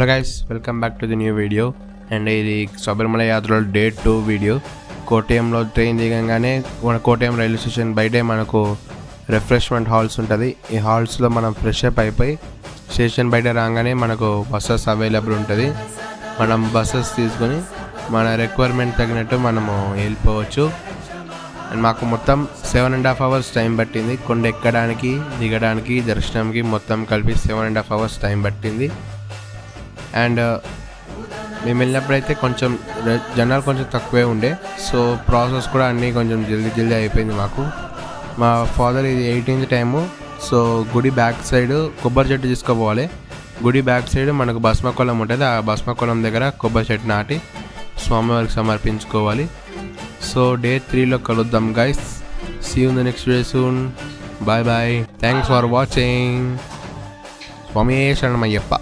Hello guys, welcome back to the new video. And ఇది శబరిమల యాత్రలో day 2 video. కోటయంలో train దిగంగానే మన Kottayam railway station బయటే మనకు రిఫ్రెష్మెంట్ హాల్స్ ఉంటుంది. ఈ హాల్స్లో మనం ఫ్రెష్ అప్ అయిపోయి స్టేషన్ బయట రాగానే మనకు బస్సెస్ అవైలబుల్ ఉంటుంది. మనం బస్సెస్ తీసుకొని మన రిక్వైర్మెంట్ తగినట్టు మనము వెళ్ళిపోవచ్చు. అండ్ మాకు మొత్తం 7.5 hours టైం పట్టింది. కొండ ఎక్కడానికి, దిగడానికి, దర్శనంకి మొత్తం కలిపి 7.5 hours టైం పట్టింది. అండ్ మేము వెళ్ళినప్పుడైతే కొంచెం జనాలు కొంచెం తక్కువే ఉండే, సో ప్రాసెస్ కూడా అన్నీ కొంచెం జల్దీ అయిపోయింది మాకు. మా ఫాదర్ ఇది 18th టైము. సో గుడి బ్యాక్ సైడ్ కొబ్బరి చెట్టు తీసుకోపోవాలి. గుడి బ్యాక్ సైడ్ మనకు భస్మకొలం ఉంటుంది. ఆ భస్మకొలం దగ్గర కొబ్బరి చెట్టు నాటి స్వామివారికి సమర్పించుకోవాలి. సో డే 3లో కలుద్దాం guys. See you in the next day soon. Bye bye. Thanks for watching. స్వామి శరణమయ్యప్ప.